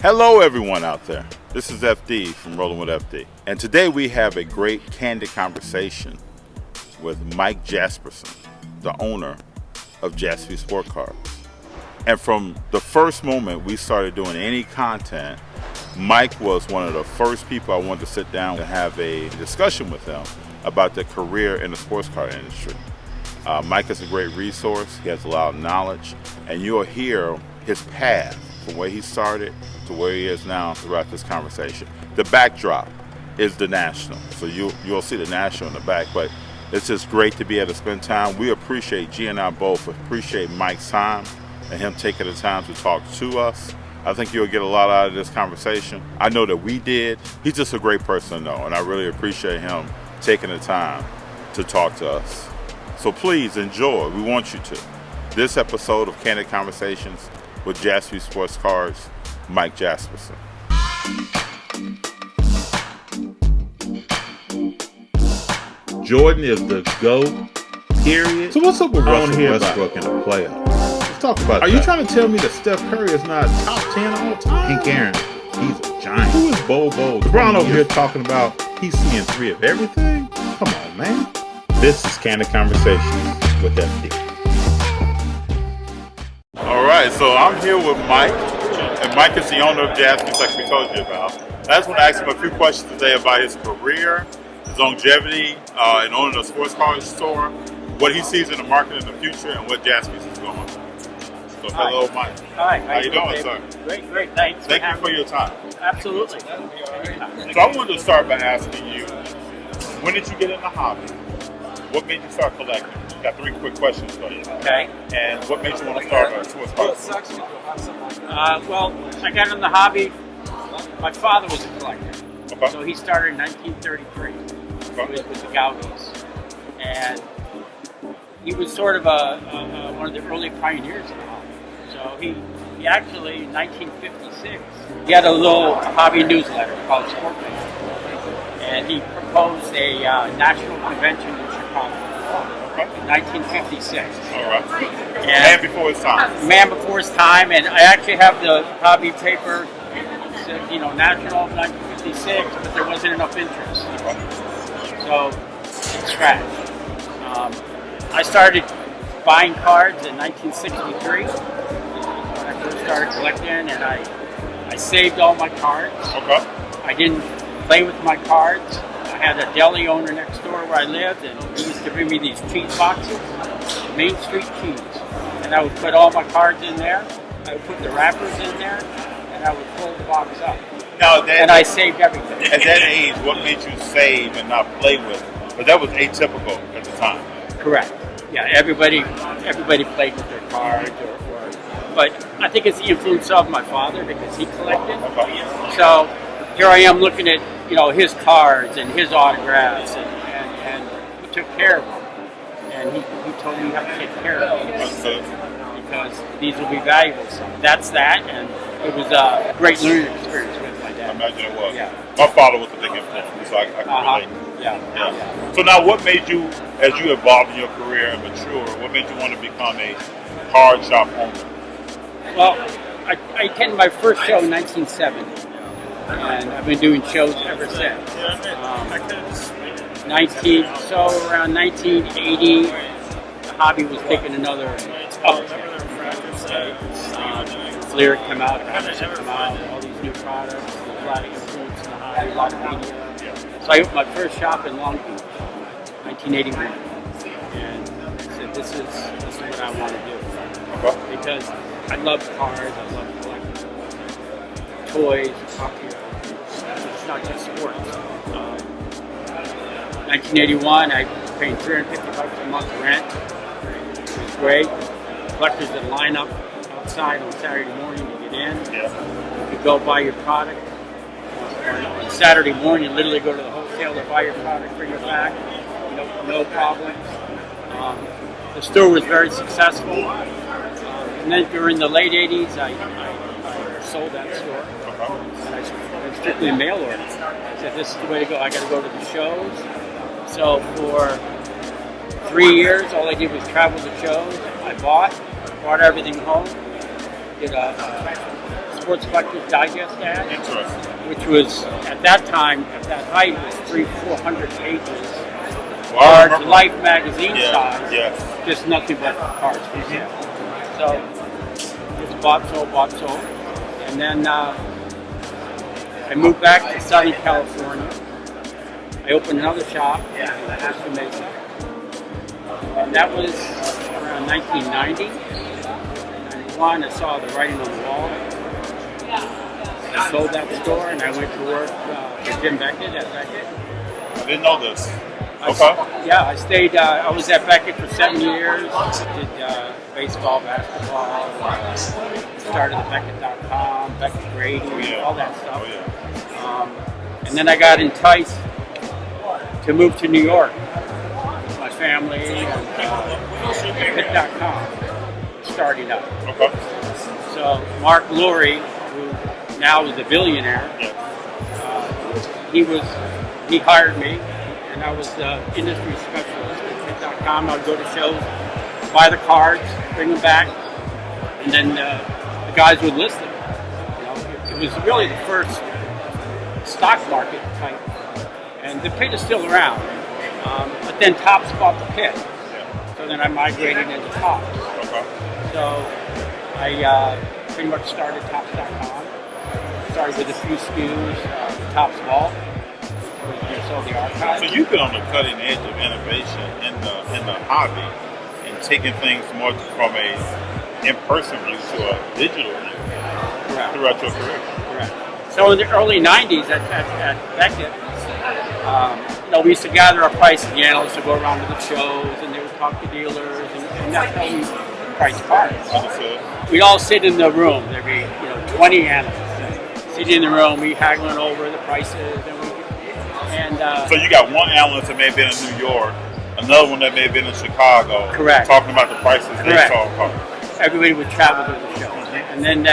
Hello everyone out there. This is FD from Rolling with FD. And today we have a great candid conversation with Mike Jaspersen, the owner of Jaspy Sport Cars. And from the first moment we started doing any content, Mike was one of the first people I wanted to sit down and have a discussion with him about their career in the sports car industry. Mike is a great resource. He has a lot of knowledge, and you'll hear his path from where he started to where he is now throughout this conversation. The backdrop is the National, so you'll see the National in the back, but it's just great to be able to spend time. We appreciate, G and I both appreciate Mike's time and him taking the time to talk to us. I think you'll get a lot out of this conversation. I know that we did. He's just a great person to know, and I really appreciate him taking the time to talk to us. So please enjoy, we want you to, this episode of Candid Conversations with Jaspy Sports Cars, Mike Jaspersen. Jordan is the GOAT, period. So what's up with Russell Westbrook in the playoffs? Let's talk about that. Are you trying to tell me that Steph Curry is not top 10 all time? Hank Aaron, he's a giant. Who is Bo? LeBron over here talking about he's seeing 3 of everything? Come on, man. This is Candid Conversations with FD. All right, so I'm here with Mike, and Mike is the owner of Jaspy, like we told you about. I just want to ask him a few questions today about his career, his longevity, and owning a sports car store, what he sees in the market in the future, and what Jaspy's is going. So hello, Mike. Hi. How you doing, sir? Great. Thanks. Thank you for your time. Absolutely. So I wanted to start by asking you, when did you get in the hobby? What made you start collecting? Got 3 quick questions for you. Okay. And what made you want to start a sports car store? Well, I got in the hobby. My father was a collector. Okay. So he started in 1933 with the Gaudis. And he was sort of one of the early pioneers in the hobby. So he actually, in 1956, he had a little hobby newsletter called Sport Page. And he proposed a national convention in Chicago in 1956. All right. Man before his time. Man before his time, and I actually have the hobby paper. It said, national of 1956, but there wasn't enough interest. So it's trash. I started buying cards in 1963 when I first started collecting, and I saved all my cards. Okay. I didn't play with my cards. I had a deli owner next door where I lived, and he used to bring me these cheese boxes, Main Street cheese. And I would put all my cards in there. I would put the wrappers in there, and I would pull the box up. Now, and I saved everything. At that age, what made you save and not play with? But that was atypical at the time. Correct. Yeah, everybody played with their cards, but I think it's the influence of my father because he collected. Okay. So here I am looking at his cards and his autographs, and he took care of them. And he told me how to take care of them because these will be valuable. So that's that, and it was a great learning experience with my dad. I imagine it was. Yeah. My father was a big influence, so I can relate. Yeah. So now what made you, as you evolved in your career and mature, what made you want to become a card shop owner? Well, I attended my first show in 1970. And I've been doing shows ever since. Around 1980, the hobby was taking another upturn. Fleer had come out, all these new products, a lot of influence in the hobby, a lot of media. So I opened my first shop in Long Beach, 1981, and I said, "This is what I want to do," because I love cars, I love collecting toys, popular. It's not just sports. 1981, I paid $350 a month rent. It was great. Collectors that line up outside on Saturday morning to get in. Yeah. You go buy your product. On Saturday morning, you literally go to the hotel to buy your product, bring it back. No problems. The store was very successful. And then during the late 80s, I sold that store. And I strictly mail order. I said, this is the way to go. I got to go to the shows. So for 3 years, all I did was travel to shows. I bought everything home. Did a Sports Collectors Digest ad, Interesting. which was at that time, at that height, was 400 pages, Well, I large remember. Life magazine Yeah, size, yes. just nothing but cards for sale. So it's bought, sold, and then I moved back to Southern California. I opened another shop in Costa Mesa, and that was around 1990. 91, I saw the writing on the wall. I sold that store, and I went to work for Jim Beckett at Beckett. I didn't know this. Okay. I stayed. I was at Beckett for 7 years. Did baseball, basketball. Started at Beckett.com, Beckett Grading, all that stuff. Oh, yeah. And then I got enticed to move to New York with my family and Beckett.com starting up. Okay. So Mark Lurie, who now is a billionaire, he hired me. And I was the industry specialist at Beckett.com. I would go to shows, buy the cards, bring them back, and then the guys would list them. You know, it was really the first stock market type, and the pit is still around. But then Topps bought the pit, so then I migrated into Topps. Okay. So I pretty much started Topps.com. Started with a few SKUs, Topps Vault. So the archive. So you've been on the cutting edge of innovation in the hobby and taking things more from a in-person view to a digital view throughout your career. Correct. So in the early 90s at Beckett, we used to gather our prices. The analysts would go around to the shows and they would talk to dealers, and that's how we price cards. Understood. We'd all sit in the room. There'd be 20 analysts sitting in the room. We haggling over the prices, and so you got one analyst that may have been in New York, another one that may have been in Chicago. Correct. Talking about the prices they saw cards. Everybody would travel to the show, and then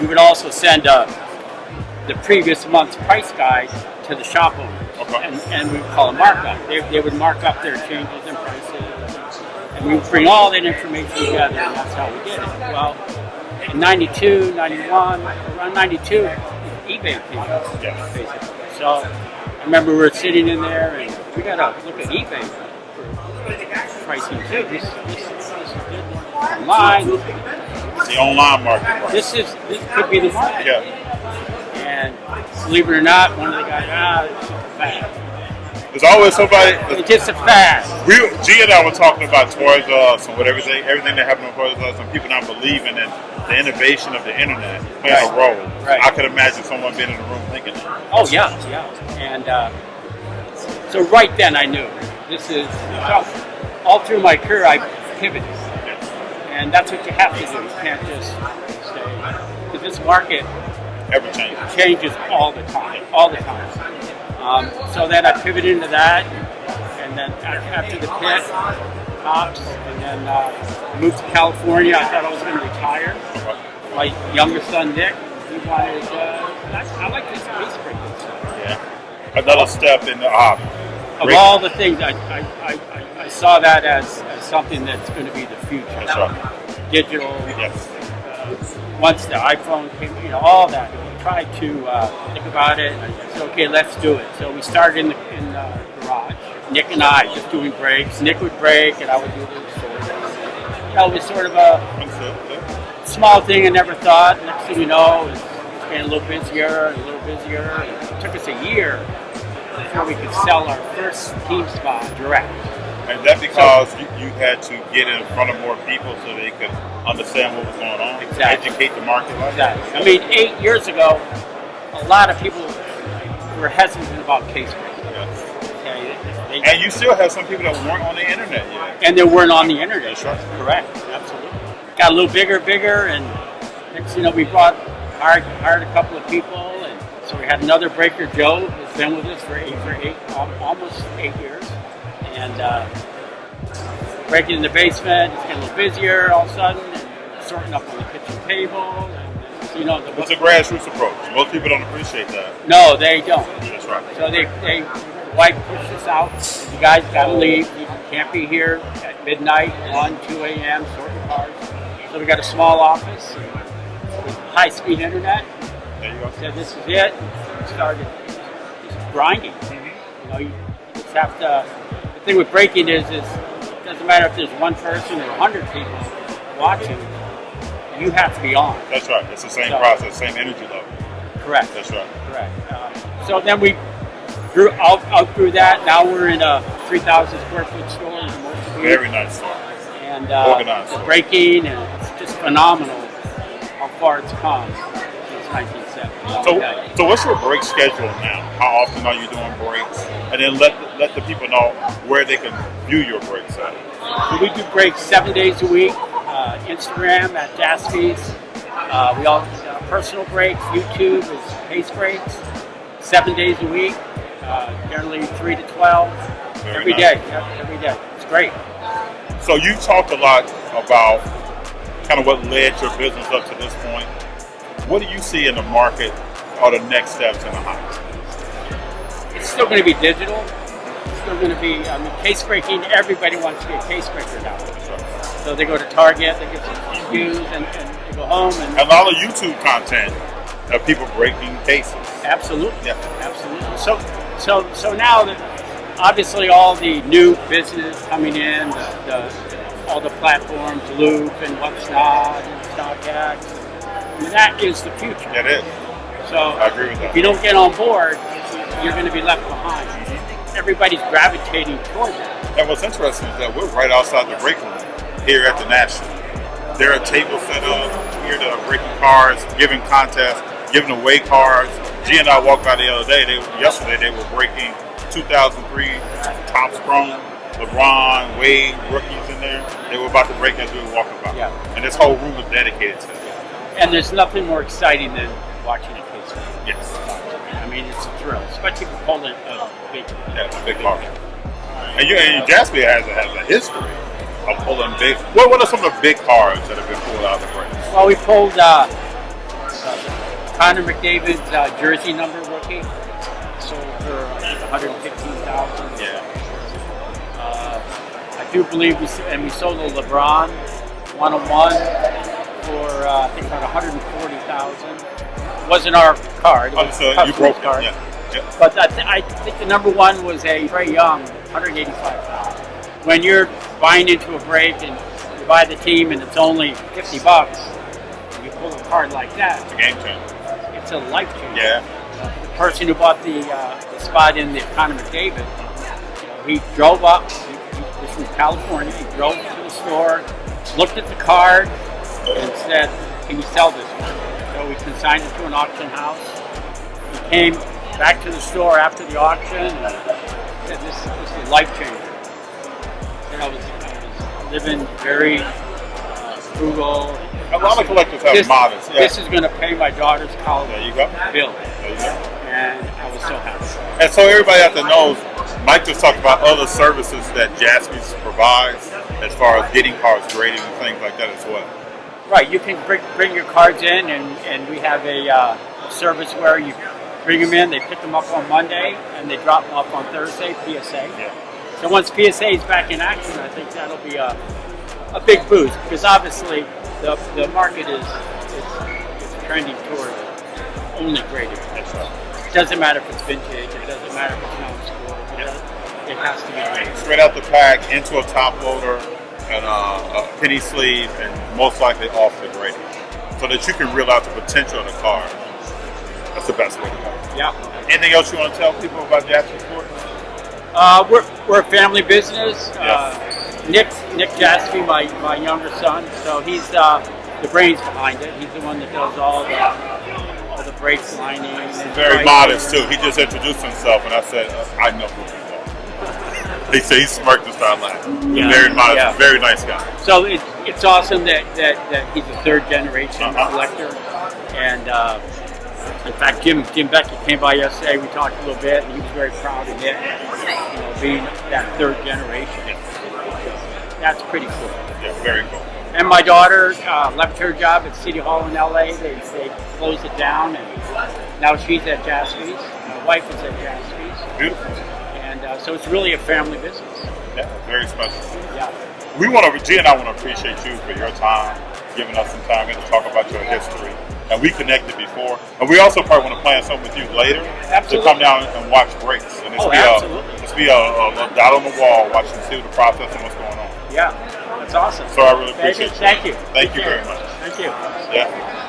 we would also send the previous month's price guide to the shop owners, and we would call a markup. They would mark up their changes in prices, and we would bring all that information together, and that's how we did it. Well, in 92, 91, around 92, eBay came out, basically. So I remember we were sitting in there, and we got to look at eBay for pricing too. This is good online. It's the online market. Right? This could be the market. Yeah. And believe it or not, one of the guys, it's just a fad. There's always somebody. It's just a fad. G and I were talking about Toys R Us and what everything that happened on Toys R Us, and people not believing in the innovation of the internet playing a role. Right. I could imagine someone being in the room thinking that. Oh yeah. And so right then I knew this is all through my career I pivoted, and that's what you have to do. You can't just stay, because this market Ever changes all the time. So then I pivoted into that, and then after the pit, Topps, and then moved to California. I thought I was going to retire. My younger son Nick, he wanted. I like this case breaking stuff. Yeah, another step in the hobby. Of all the things, I saw that as something that's going to be the future. That's right. Digital. Yes. Once the iPhone came, all that. We tried to think about it. And I said, okay, let's do it. So we started in the garage. Nick and I just doing breaks. Nick would break, and I would do the store. It was sort of a small thing I never thought. Next thing you know, it's getting a little busier and a little busier. It took us a year before we could sell our first team spot direct. And that's because you had to get in front of more people so they could understand what was going on, educate the market. Exactly. I mean, 8 years ago, a lot of people were hesitant about case breaking. Yes. And you still have some people that weren't on the internet yet. And they weren't on the internet. That's right. Correct. Absolutely. Got a little bigger, and next we hired a couple of people, and so we had another breaker, Joe, who's been with us for almost 8 years. And breaking in the basement, it's getting a little busier all of a sudden, and sorting up on the kitchen table. And, it's a grassroots approach. Most people don't appreciate that. No, they don't. That's right. So wife pushed us out. You guys got to leave. You can't be here at midnight, 1, 2 a.m. sorting cards. So we got a small office. with high-speed internet. There you go. Said this is it. Started just grinding. You know, you just have to. The thing with breaking is it doesn't matter if there's one person or 100 people watching. You have to be on. That's right. It's the same process, same energy level. Correct. That's right. Correct. So then we outgrew that. Now we're in a 3,000 square foot store. In Very nice store. And organized. the breaking, and it's just phenomenal how far it's come since 1970. So what's your break schedule now? How often are you doing breaks? And then let the people know where they can view your breaks at. So we do breaks 7 days a week. Instagram at Jaspy's. We all personal breaks. YouTube is pace breaks. 7 days a week. Generally 3 to 12. Every day. It's great. So you talked a lot about kind of what led your business up to this point. What do you see in the market are the next steps in the house? It's still going to be digital. It's still going to be, case breaking. Everybody wants to be a case breaker now. So they go to Target, they get some views, and they go home. And a lot of YouTube content of people breaking cases. Absolutely. Yeah. Absolutely. So now that obviously all the new business coming in, all the platforms, Loop and What's Not and StockX, I mean, that is the future. It is. So I agree with that. If you don't get on board, you're going to be left behind. Everybody's gravitating toward that. And what's interesting is that we're right outside the break room here at the National. There are tables set up here that are breaking cards, giving contests, giving away cards. G and I walked by the other day. Yesterday they were breaking 2003 Topps Chrome, LeBron, Wade, rookies in there. They were about to break as we were walking by. Yeah. And this whole room is dedicated to it. And there's nothing more exciting than watching a case. Yes. I mean, it's a thrill, especially for pulling a big. Yeah, it's a big card. And Jaspy has a history of pulling big. What are some of the big cards that have been pulled out of the break? Well, we pulled Connor McDavid's jersey number rookie. Sold for $115,000. Yeah. I do believe we sold a LeBron 101 for I think about $140,000. Wasn't our card. It was So you broke card. it. Yeah. But I think the number one was a Trey Young, $185,000. When you're buying into a break and you buy the team and it's only $50, and you pull a card like that, It's a game changer. it's a life changer. Yeah. The person who bought the spot in the Conor McDavid, he drove up. He was from California. He drove to the store, looked at the card, and said, "Can you sell this one?" So we consigned it to an auction house. He came back to the store after the auction and said, "This is a life changer." And I was living very frugal. A lot of collectors have modest. Yeah. This is going to pay my daughter's college There you go. bill. There you go. And I was so happy. And so everybody out there knows, Mike just talked about other services that Jaspy's provides as far as getting cards graded and things like that as well. Right, you can bring your cards in, and we have a service where you bring them in, they pick them up on Monday, and they drop them off on Thursday, PSA. Yeah. So once PSA is back in action, I think that'll be a big boost, because obviously the market is trending toward only graded. That's right. It doesn't matter if it's vintage, it doesn't matter if it's non-score, it has to be graded. Straight out the pack, into a top loader, and a penny sleeve, and most likely off the grading, so that you can reel out the potential of the card. That's the best way to go. Yeah. Anything else you want to tell people about Jaspy Sports? We're a family business. Yes. Nick Jaspy, my younger son, so he's the brains behind it. He's the one that does all the brakes lining. Very modest too. He just introduced himself, and I said, "I know who you are." He said he smirked and started laughing. Yeah. Very modest, Yeah. very nice guy. So it's awesome that he's a third generation collector, and in fact Jim Beckett came by yesterday. We talked a little bit, and he was very proud of it. Being that third generation. That's pretty cool. Yeah, very cool. And my daughter left her job at City Hall in LA. They closed it down, and now she's at Jaspy's. My wife is at Jaspy's. Beautiful. And so it's really a family business. Yeah, very special. Yeah. G and I want to appreciate you for your time, giving us some time to talk about your history. and we connected before. And we also probably want to plan something with you later Absolutely. to come down and watch brakes. And Absolutely. Let's be a dot on the wall, watching see the process and what's going on. Yeah, that's awesome. So I really appreciate it. Thank you. Thank you very much. Thank you. Yeah.